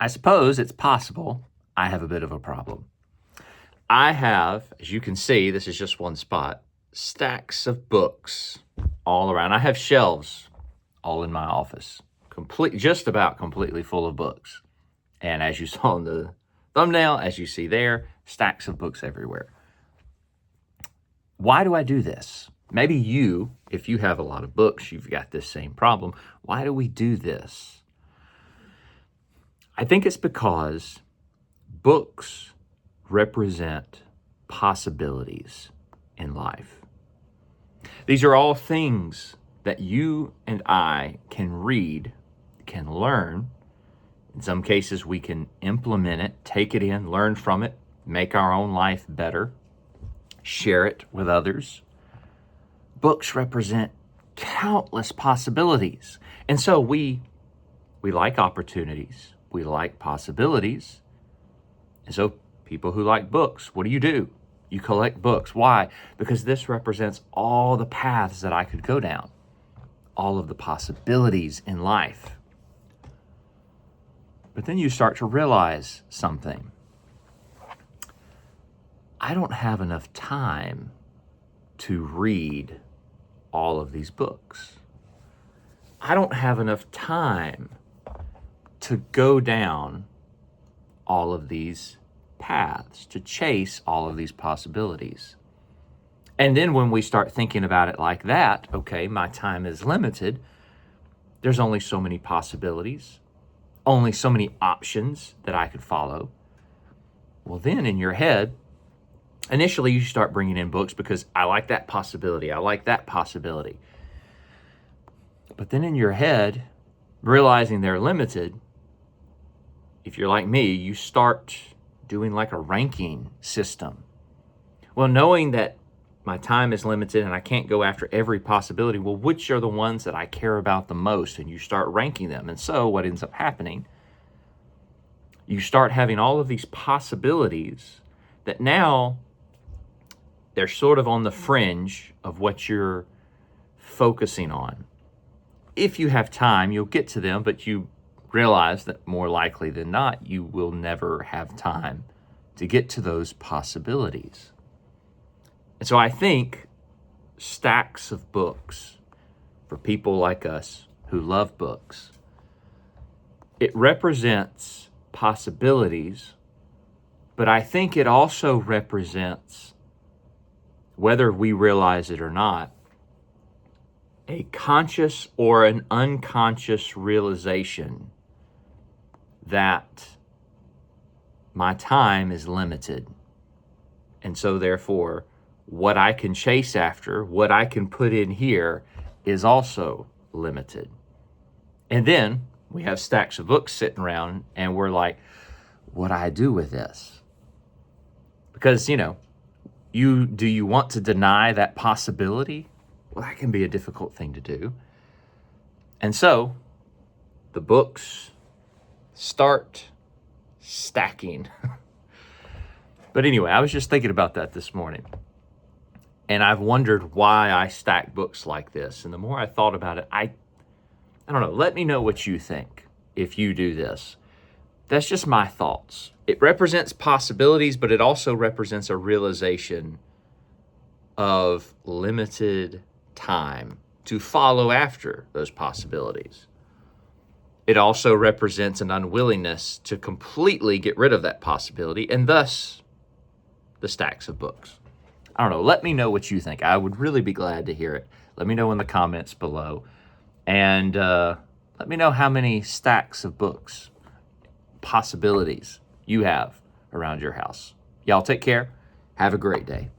I suppose it's possible I have a bit of a problem. I have, as you can see, this is just one spot, stacks of books all around. I have shelves all in my office, just about completely full of books. And as you saw in the thumbnail, as you see there, stacks of books everywhere. Why do I do this? Maybe you, if you have a lot of books, you've got this same problem. Why do we do this? I think it's because books represent possibilities in life. These are all things that you and I can read, can learn. In some cases, we can implement it, take it in, learn from it, make our own life better, share it with others. Books represent countless possibilities. And so we like opportunities. We like possibilities. And so people who like books, what do? You collect books. Why? Because this represents all the paths that I could go down, all of the possibilities in life. But then you start to realize something. I don't have enough time to read all of these books. I don't have enough time to go down all of these paths, to chase all of these possibilities. And then when we start thinking about it like that, okay, my time is limited. There's only so many possibilities, only so many options that I could follow. Well, then in your head, initially you start bringing in books because I like that possibility. I like that possibility. But then in your head, realizing they're limited, if you're like me, you start doing like a ranking system. Well, knowing that my time is limited and I can't go after every possibility, well, which are the ones that I care about the most? And you start ranking them. And so what ends up happening, you start having all of these possibilities that now they're sort of on the fringe of what you're focusing on. If you have time, you'll get to them, but you realize that more likely than not, you will never have time to get to those possibilities. And so I think stacks of books for people like us who love books, it represents possibilities, but I think it also represents, whether we realize it or not, a conscious or an unconscious realization that my time is limited. And so therefore, what I can chase after, what I can put in here is also limited. And then we have stacks of books sitting around and we're like, what do I do with this? Because, do you want to deny that possibility? Well, that can be a difficult thing to do. And so the books start stacking. But anyway, I was just thinking about that this morning. And I've wondered why I stack books like this. And the more I thought about it, I don't know, let me know what you think if you do this. That's just my thoughts. It represents possibilities, but it also represents a realization of limited time to follow after those possibilities. It also represents an unwillingness to completely get rid of that possibility, and thus the stacks of books. I don't know. Let me know what you think. I would really be glad to hear it. Let me know in the comments below. And let me know how many stacks of books, possibilities you have around your house. Y'all take care. Have a great day.